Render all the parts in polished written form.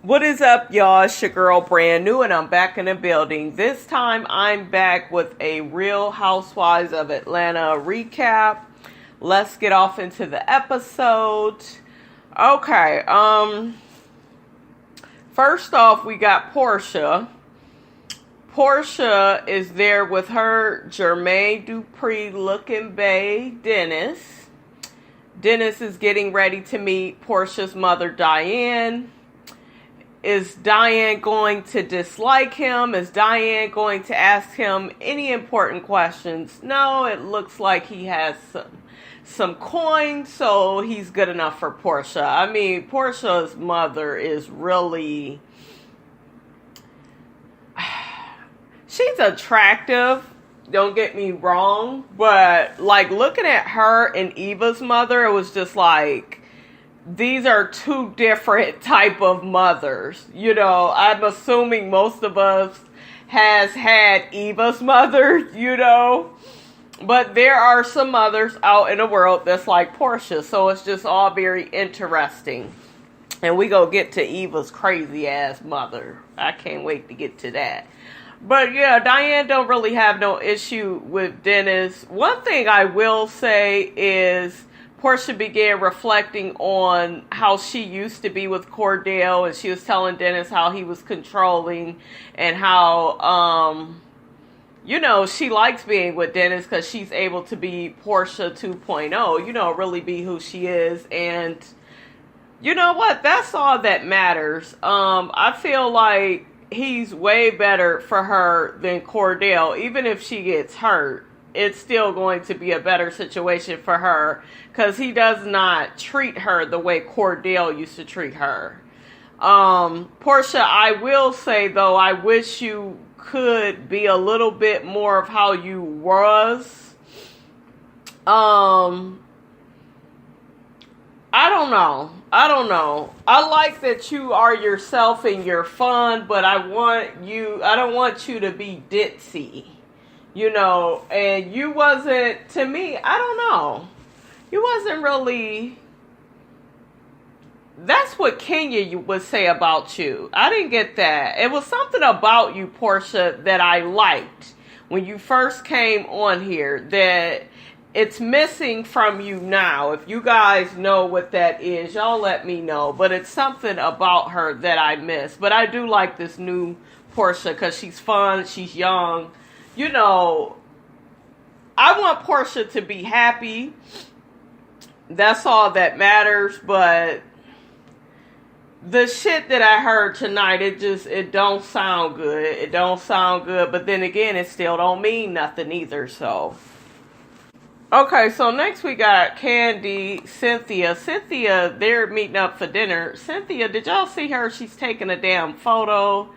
What is up, y'all? It's your girl Brand New, and I'm back in the building. This time I'm back with a Real Housewives of Atlanta recap. Let's get off into the episode. Okay, first off, we got Porsha. Porsha is there with her Jermaine Dupri looking bae, Dennis. Dennis is getting ready to meet Porsha's mother, Diane. Is Diane going to dislike him? Is Diane going to ask him any important questions? No, it looks like he has some coin, so he's good enough for Porsha. I mean, Porsha's mother is really... She's attractive, don't get me wrong, but like looking at her and Eva's mother, it was just like, these are two different type of mothers. You know, I'm assuming most of us has had Eva's mother, you know. But there are some mothers out in the world that's like Porsha. So it's just all very interesting. And we gonna get to Eva's crazy ass mother. I can't wait to get to that. But yeah, Diane don't really have no issue with Dennis. One thing I will say is Porsha began reflecting on how she used to be with Cordell, and she was telling Dennis how he was controlling and how, you know, she likes being with Dennis because she's able to be Porsha 2.0, you know, really be who she is. And you know what? That's all that matters. I feel like he's way better for her than Cordell. Even if she gets hurt, it's still going to be a better situation for her because he does not treat her the way Cordell used to treat her. Porsha, I will say though, I wish you could be a little bit more of how you was. I don't know. I like that you are yourself and you're fun, but I don't want you to be ditzy. You know, and you wasn't, to me, I don't know. You wasn't really, that's what Kenya would say about you. I didn't get that. It was something about you, Porsha, that I liked when you first came on here that it's missing from you now. If you guys know what that is, y'all let me know. But it's something about her that I miss. But I do like this new Porsha because she's fun, she's young. You know, I want Porsha to be happy. That's all that matters. But the shit that I heard tonight, it don't sound good. It don't sound good. But then again, it still don't mean nothing either. So, okay, so next we got Kandi, Cynthia. Cynthia, they're meeting up for dinner. Cynthia, did y'all see her? She's taking a damn photo.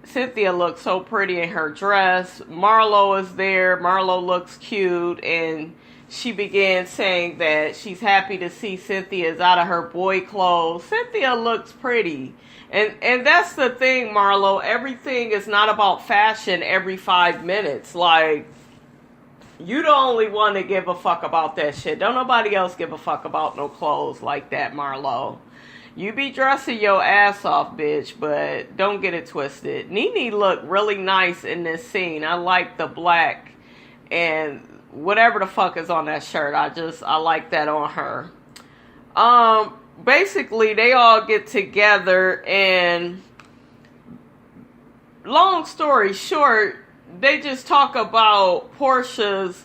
Cynthia looks so pretty in her dress. Marlo is there. Marlo looks cute. And she began saying that she's happy to see Cynthia's out of her boy clothes. Cynthia looks pretty. And that's the thing, Marlo. Everything is not about fashion every 5 minutes. Like, you the only one to give a fuck about that shit. Don't nobody else give a fuck about no clothes like that, Marlo. You be dressing your ass off, bitch, but don't get it twisted. Nene looked really nice in this scene. I like the black and whatever the fuck is on that shirt. I like that on her. Basically, they all get together and long story short, they just talk about Porsha's,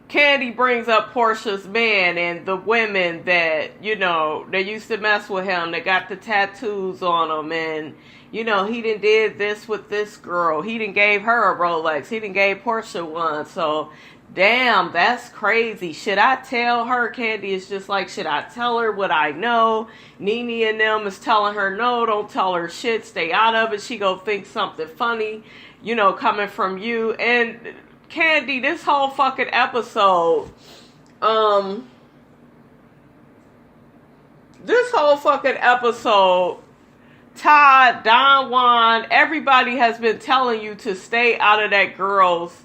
Kandi brings up Porsha's man and the women that, you know, they used to mess with him. They got the tattoos on him. And, you know, he done did this with this girl. He done gave her a Rolex. He done gave Porsha one. So, damn, that's crazy. Should I tell her? Kandi is just like, should I tell her what I know? Nene and them is telling her, no, don't tell her shit. Stay out of it. She go think something funny, you know, coming from you. And Kandi, this whole fucking episode, Todd, Don Juan, everybody has been telling you to stay out of that girl's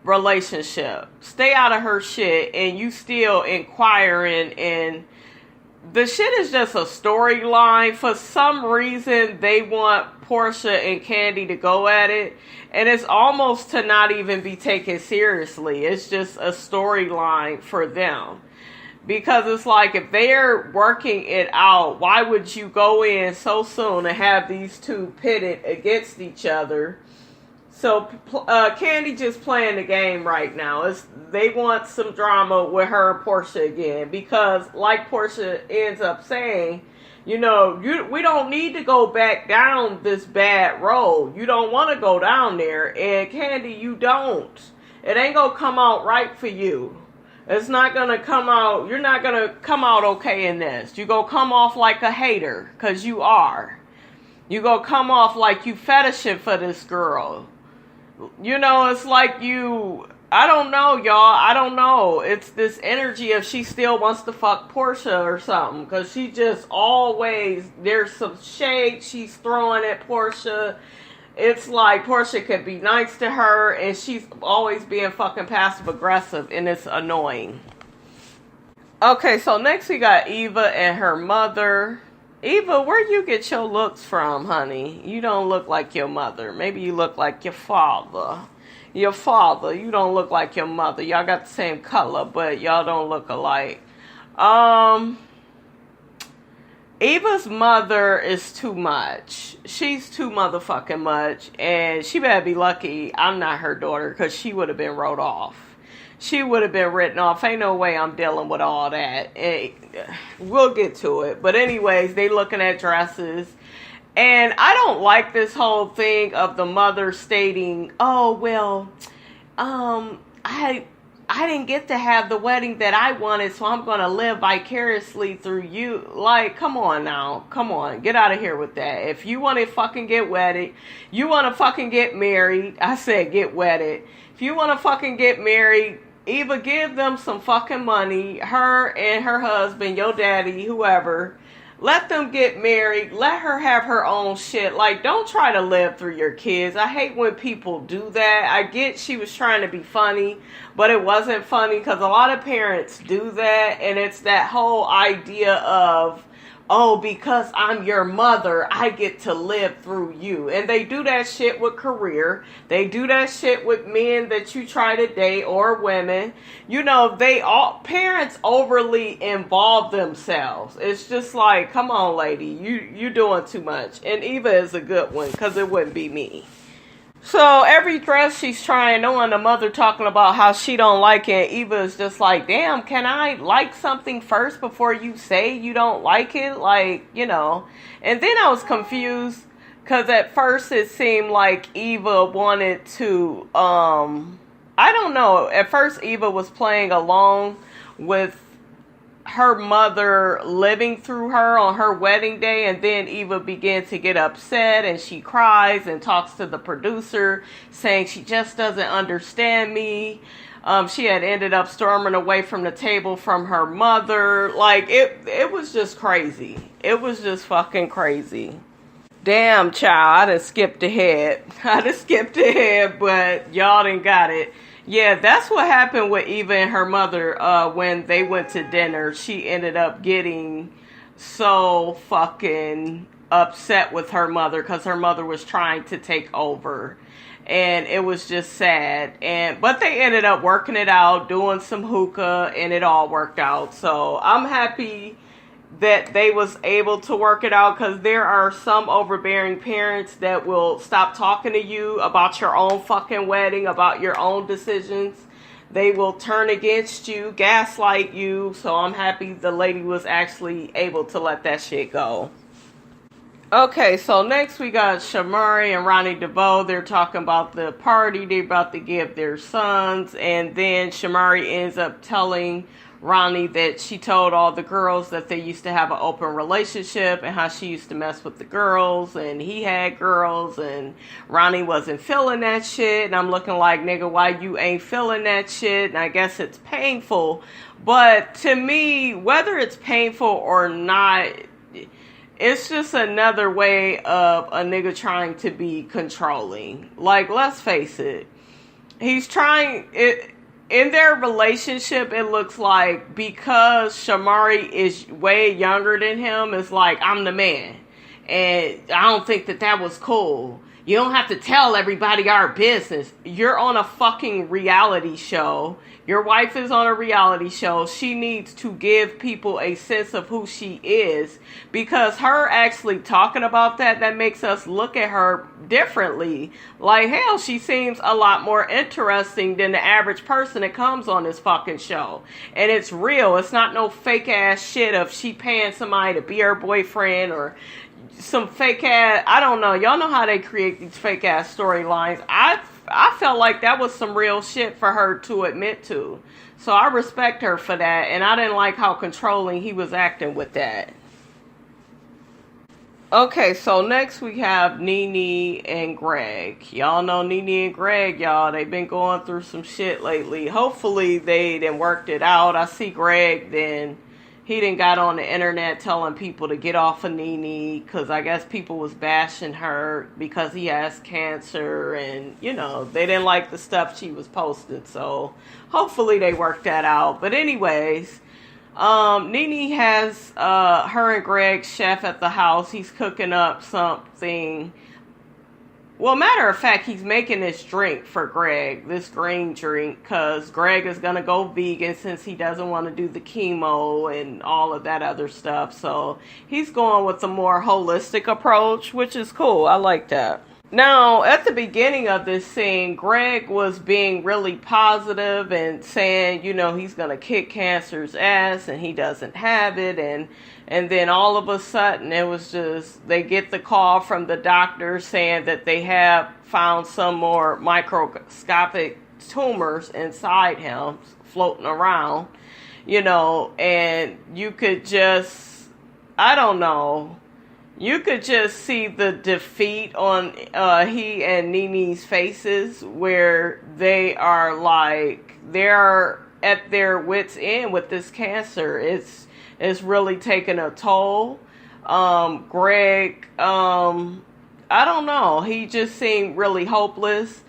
relationship. Stay out of her shit, and you still inquiring and the shit is just a storyline. For some reason, they want Porsha and Kandi to go at it, and it's almost to not even be taken seriously. It's just a storyline for them. Because it's like, if they're working it out, why would you go in so soon and have these two pitted against each other? So Kandi just playing the game right now. They want some drama with her and Porsha again. Because like Porsha ends up saying, we don't need to go back down this bad road. You don't want to go down there. And Kandi, you don't. It ain't going to come out right for you. It's not going to come out. You're not going to come out okay in this. You're going to come off like a hater. Because you are. You're going to come off like you fetishing for this girl. It's like I don't know, y'all. I don't know. It's this energy of she still wants to fuck Porsha or something. Because she just always, there's some shade she's throwing at Porsha. It's like Porsha could be nice to her, and she's always being fucking passive aggressive, and it's annoying. Okay, so next we got Eva and her mother. Eva, where you get your looks from, honey? You don't look like your mother. Maybe you look like your father. Your father, you don't look like your mother. Y'all got the same color, but y'all don't look alike. Eva's mother is too much. She's too motherfucking much. And she better be lucky I'm not her daughter, because she would have been wrote off. She would have been written off. Ain't no way I'm dealing with all that. We'll get to it. But anyways, they looking at dresses. And I don't like this whole thing of the mother stating, oh, well, I didn't get to have the wedding that I wanted, so I'm going to live vicariously through you. Like, come on now. Come on. Get out of here with that. If you want to fucking get wedded, you want to fucking get married. I said get wedded. If you want to fucking get married, Eva, give them some fucking money. Her and her husband, your daddy, whoever. Let them get married. Let her have her own shit. Like, don't try to live through your kids. I hate when people do that. I get she was trying to be funny, but it wasn't funny, because a lot of parents do that. And it's that whole idea of, oh, because I'm your mother, I get to live through you. And they do that shit with career. They do that shit with men that you try to date, or women. Parents overly involve themselves. It's just like, come on, lady, you doing too much. And Eva is a good one, because it wouldn't be me. So every dress she's trying on, the mother talking about how she don't like it. Eva is just like, damn, can I like something first before you say you don't like it? Like, And then I was confused, because at first it seemed like Eva wanted to, I don't know. At first Eva was playing along with her mother living through her on her wedding day, and then Eva began to get upset, and she cries and talks to the producer saying she just doesn't understand me. She had ended up storming away from the table from her mother. Like, it was just crazy. It was just fucking crazy. Damn, child, I done skipped ahead. But y'all done got it. Yeah, that's what happened with Eva and her mother when they went to dinner. She ended up getting so fucking upset with her mother, because her mother was trying to take over. And it was just sad. But they ended up working it out, doing some hookah, and it all worked out. So I'm happy that they was able to work it out, because there are some overbearing parents that will stop talking to you about your own fucking wedding, about your own decisions. They will turn against you, gaslight you. So I'm happy the lady was actually able to let that shit go. Okay, so next we got Shamari and Ronnie DeVoe. They're talking about the party they're about to give their sons, and then Shamari ends up telling Ronnie that she told all the girls that they used to have an open relationship, and how she used to mess with the girls, and he had girls, and Ronnie wasn't feeling that shit. And I'm looking like, nigga, why you ain't feeling that shit? And I guess it's painful. But to me, whether it's painful or not, it's just another way of a nigga trying to be controlling. Like, let's face it. He's trying it. in their relationship, it looks like because Shamari is way younger than him, it's like, I'm the man. And I don't think that was cool. You don't have to tell everybody our business. You're on a fucking reality show. Your wife is on a reality show. She needs to give people a sense of who she is, because her actually talking about that makes us look at her differently. Like, hell, she seems a lot more interesting than the average person that comes on this fucking show. And it's real. It's not no fake ass shit of she paying somebody to be her boyfriend or some fake ass, I don't know. Y'all know how they create these fake ass storylines. I felt like that was some real shit for her to admit to. So I respect her for that. And I didn't like how controlling he was acting with that. Okay, so next we have Nene and Greg. Y'all know Nene and Greg, y'all. They've been going through some shit lately. Hopefully they done worked it out. I see Greg then. He done got on the internet telling people to get off of Nene because I guess people was bashing her because he has cancer and, you know, they didn't like the stuff she was posting. So hopefully they worked that out. But anyways, Nene has her and Greg's chef at the house. He's cooking up something. Well, matter of fact, he's making this drink for Greg, this green drink, because Greg is going to go vegan since he doesn't want to do the chemo and all of that other stuff. So he's going with a more holistic approach, which is cool. I like that. Now, at the beginning of this scene, Greg was being really positive and saying, you know, he's going to kick cancer's ass and he doesn't have it. And then all of a sudden, it was just, they get the call from the doctor saying that they have found some more microscopic tumors inside him floating around, you know, and you could just, I don't know. You could just see the defeat on he and Nene's faces where they are like, they're at their wits' end with this cancer. It's really taking a toll. Greg, I don't know. He just seemed really hopeless.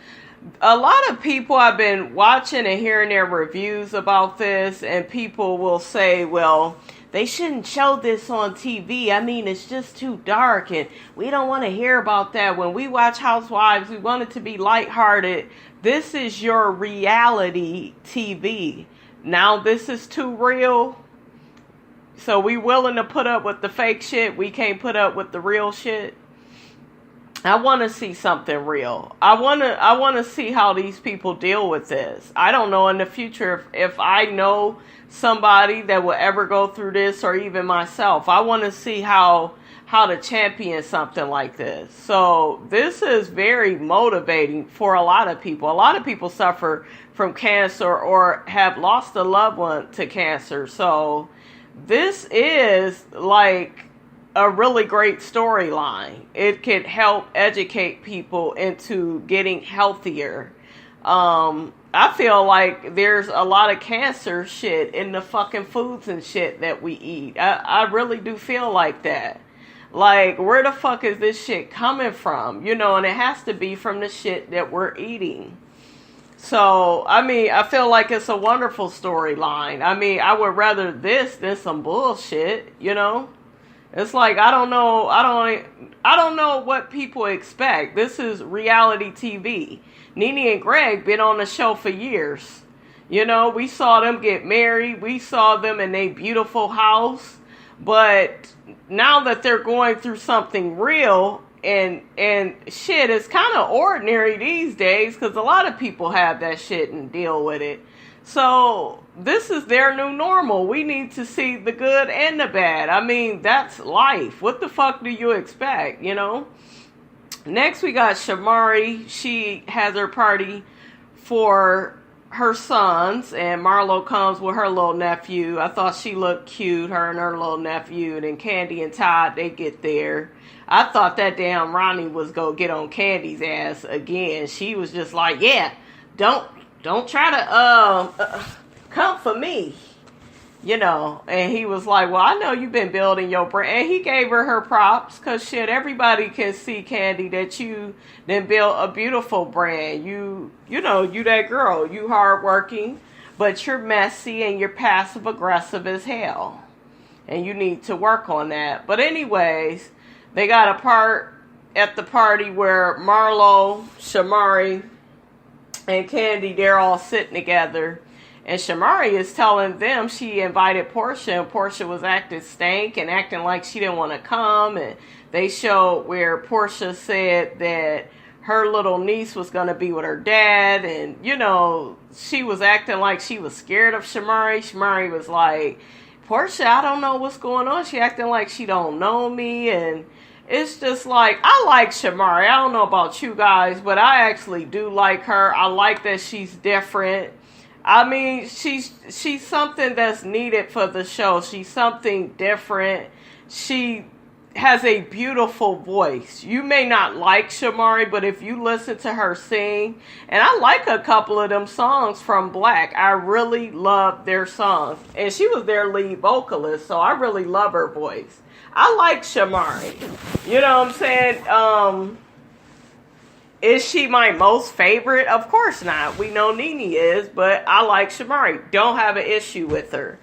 A lot of people I've been watching and hearing their reviews about this, and people will say, well, they shouldn't show this on TV. I mean, it's just too dark, and we don't want to hear about that. When we watch Housewives, we want it to be lighthearted. This is your reality TV. Now, this is too real. So we willing to put up with the fake shit. We can't put up with the real shit. I want to see something real. I want to see how these people deal with this. I don't know in the future if I know somebody that will ever go through this, or even myself. I want to see how to champion something like this. So this is very motivating for a lot of people. A lot of people suffer from cancer or have lost a loved one to cancer. So this is like a really great storyline. It could help educate people into getting healthier. I feel like there's a lot of cancer shit in the fucking foods and shit that we eat. I really do feel like that. Like, where the fuck is this shit coming from? You know, and it has to be from the shit that we're eating. So, I mean, I feel like it's a wonderful storyline. I mean, I would rather this than some bullshit, you know? It's like, I don't know what people expect. This is reality TV. Nene and Greg been on the show for years. You know, we saw them get married. We saw them in a beautiful house. But now that they're going through something real, and shit, it's kind of ordinary these days because a lot of people have that shit and deal with it. So this is their new normal. We need to see the good and the bad. I mean, that's life. What the fuck do you expect, you know? Next, we got Shamari. She has her party for her sons, and Marlo comes with her little nephew. I thought she looked cute, her and her little nephew. And then Kandi and Todd, they get there. I thought that damn Ronnie was going to get on Candy's ass again. She was just like, yeah, don't try to come for me, you know. And he was like, well, I know you've been building your brand. And he gave her props because, shit, everybody can see, Kandi, that you then built a beautiful brand. You know, you that girl. You hardworking. but you're messy and you're passive aggressive as hell. And you need to work on that. But anyways, they got a part at the party where Marlo, Shamari, and Kandi, they're all sitting together. And Shamari is telling them she invited Porsha, and Porsha was acting stank and acting like she didn't want to come. And they showed where Porsha said that her little niece was going to be with her dad. And, you know, she was acting like she was scared of Shamari. Shamari was like, Porsha, I don't know what's going on. She acting like she don't know me. And it's just like, I like Shamari. I don't know about you guys, but I actually do like her. I like that she's different. I mean, she's something that's needed for the show. She's something different. She has a beautiful voice. You may not like Shamari, but if you listen to her sing, and I like a couple of them songs from Black. I really love their songs. And she was their lead vocalist, so I really love her voice. I like Shamari. You know what I'm saying? Is she my most favorite? Of course not. We know Nene is, but I like Shamari. Don't have an issue with her.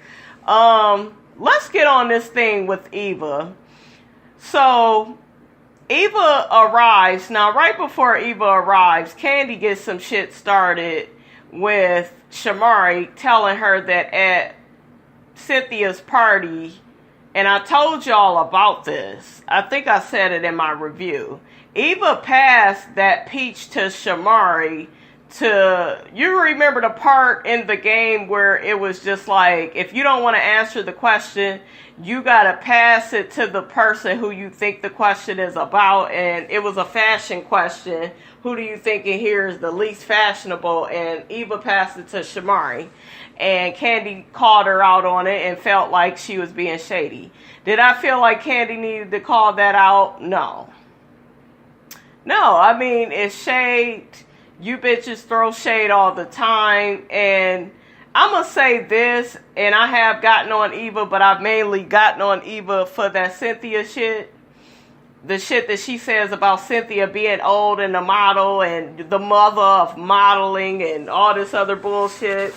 Let's get on this thing with Eva. So, Eva arrives. Now, right before Eva arrives, Kandi gets some shit started with Shamari telling her that at Cynthia's party, and I told y'all about this. I think I said it in my review. Eva passed that peach to Shamari you remember the part in the game where it was just like, if you don't want to answer the question, you got to pass it to the person who you think the question is about. And it was a fashion question. Who do you think in here is the least fashionable? And Eva passed it to Shamari. And Kandi called her out on it and felt like she was being shady. Did I feel like Kandi needed to call that out? No. No, I mean, it's shade. You bitches throw shade all the time. And I'm going to say this, and I have gotten on Eva, but I've mainly gotten on Eva for that Cynthia shit. The shit that she says about Cynthia being old and a model and the mother of modeling and all this other bullshit.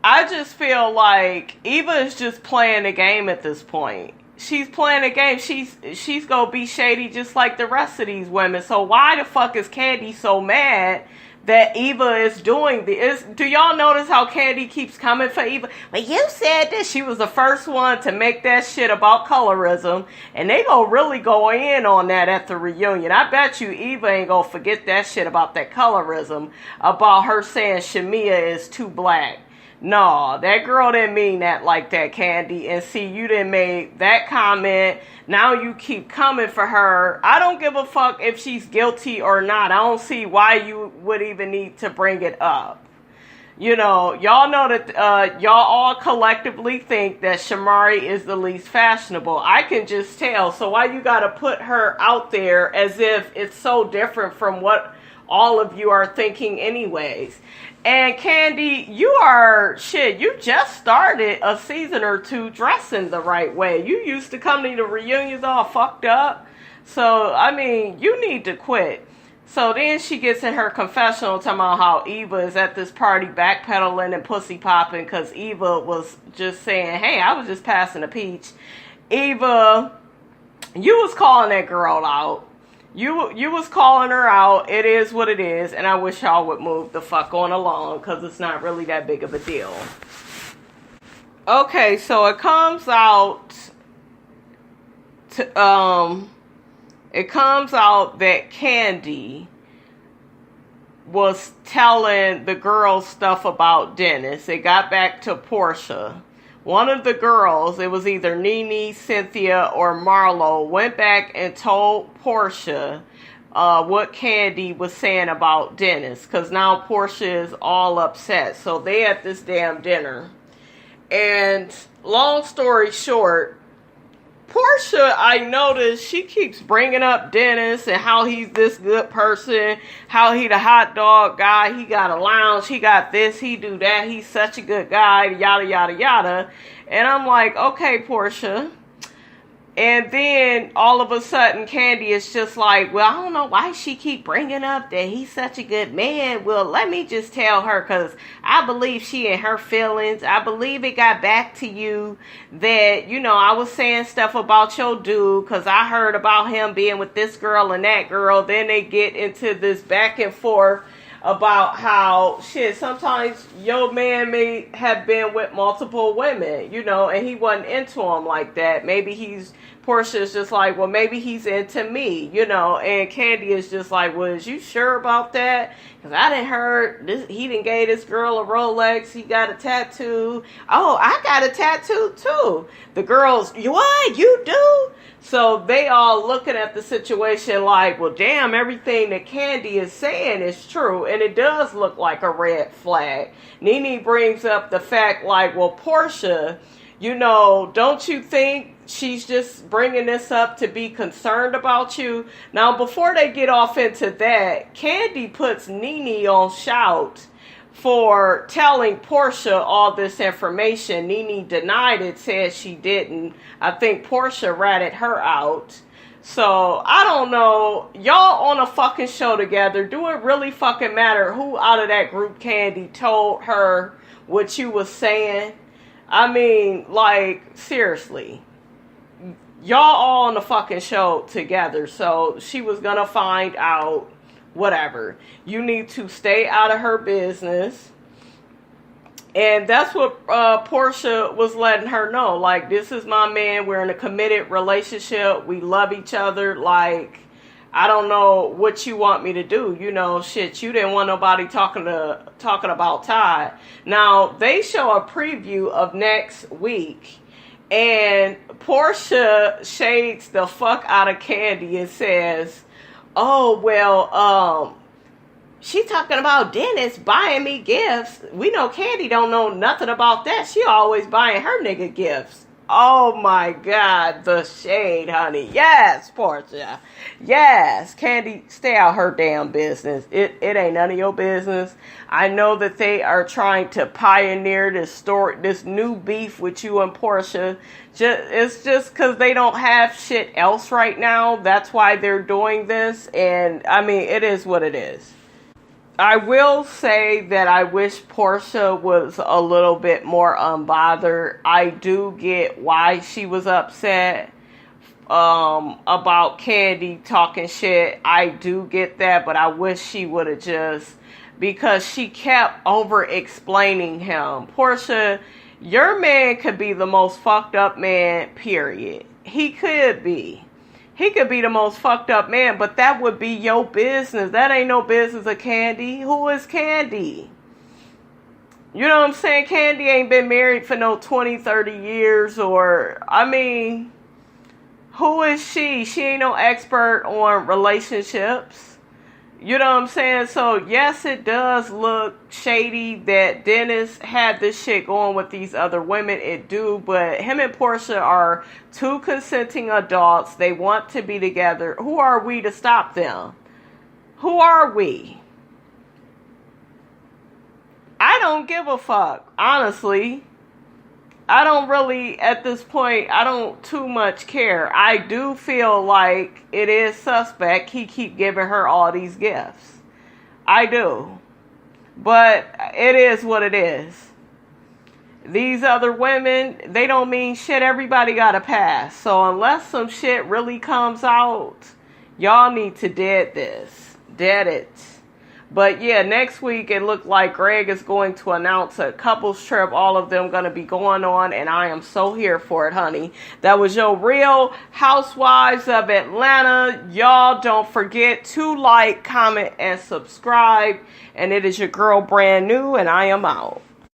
I just feel like Eva is just playing a game at this point. She's playing a game. She's gonna be shady just like the rest of these women. So why the fuck is Kandi so mad that Eva is doing this? Do y'all notice how Kandi keeps coming for Eva? Well, you said that she was the first one to make that shit about colorism, and they gonna really go in on that at the reunion. I bet you Eva ain't gonna forget that shit about that colorism, about her saying Shamia is too black. No, that girl didn't mean that like that, Kandi. And see, you didn't make that comment. Now you keep coming for her. I don't give a fuck if she's guilty or not. I don't see why you would even need to bring it up. You know that y'all all collectively think that Shamari is the least fashionable. I can just tell. So why you gotta put her out there as if it's so different from what all of you are thinking anyways? And Kandi, you just started a season or two dressing the right way. You used to come to the reunions all fucked up. So, I mean, you need to quit. So then she gets in her confessional talking about how Eva is at this party backpedaling and pussy popping because Eva was just saying, hey, I was just passing a peach. Eva, you was calling that girl out. You was calling her out. It is what it is. And I wish y'all would move the fuck on along because it's not really that big of a deal. Okay, so it comes out that Kandi was telling the girls stuff about Dennis. It got back to Porsha. One of the girls, it was either Nene, Cynthia, or Marlo, went back and told Porsha what Kandi was saying about Dennis. Because now Porsha is all upset. So they at this damn dinner. And long story short, Porsha, I noticed, she keeps bringing up Dennis and how he's this good person, how he the hot dog guy, he got a lounge, he got this, he do that, he's such a good guy, yada, yada, yada. And I'm like, okay, Porsha, And then all of a sudden, Kandi is just like, well, I don't know why she keep bringing up that he's such a good man. Well, let me just tell her, because I believe she in her feelings. I believe it got back to you that, you know, I was saying stuff about your dude because I heard about him being with this girl and that girl. Then they get into this back and forth about how, shit, sometimes your man may have been with multiple women, you know, and he wasn't into them like that. Maybe Porsha's just like, well, maybe he's into me, you know, and Kandi is just like, well, is you sure about that? Because I didn't heard this, he didn't gave this girl a Rolex, he got a tattoo. Oh, I got a tattoo too. The girls, what, you do? So they all looking at the situation like, well, damn, everything that Kandi is saying is true. And it does look like a red flag. Nene brings up the fact like, well, Porsha, you know, don't you think she's just bringing this up to be concerned about you? Now, before they get off into that, Kandi puts Nene on shout for telling Porsha all this information. Nene denied it, said she didn't. I think Porsha ratted her out. So, I don't know. Y'all on a fucking show together. Do it really fucking matter who out of that group Kandi told her what you was saying? I mean, like, seriously. Y'all all on the fucking show together. So, she was gonna find out. Whatever. You need to stay out of her business. And that's what Porsha was letting her know. Like, this is my man. We're in a committed relationship. We love each other. Like, I don't know what you want me to do. You know, shit, you didn't want nobody talking about Todd. Now, they show a preview of next week. And Porsha shades the fuck out of Kandi and says, oh, well, she talking about Dennis buying me gifts. We know Kandi don't know nothing about that. She always buying her nigga gifts. Oh, my God. The shade, honey. Yes, Porsha. Yes. Kandi, stay out her damn business. It ain't none of your business. I know that they are trying to pioneer this new beef with you and Porsha. It's just because they don't have shit else right now. That's why they're doing this. And, I mean, it is what it is. I will say that I wish Porsha was a little bit more unbothered. I do get why she was upset about Kandi talking shit. I do get that, but I wish she would have just, because she kept over explaining him. Porsha, your man could be the most fucked up man, period. He could be. He could be the most fucked up man, but that would be your business. That ain't no business of Kandi. Who is Kandi? You know what I'm saying? Kandi ain't been married for no 20, 30 years or, I mean, who is she? She ain't no expert on relationships. You know what I'm saying? So, yes, it does look shady that Dennis had this shit going with these other women. It do, but him and Porsha are two consenting adults. They want to be together. Who are we to stop them? Who are we? I don't give a fuck, honestly. I don't really, at this point, I don't too much care. I do feel like it is suspect he keep giving her all these gifts. I do. But it is what it is. These other women, they don't mean shit. Everybody got a pass. So unless some shit really comes out, y'all need to dead this. Dead it. But yeah, next week it looked like Greg is going to announce a couples trip. All of them going to be going on. And I am so here for it, honey. That was your Real Housewives of Atlanta. Y'all don't forget to like, comment, and subscribe. And it is your girl Brand New. And I am out.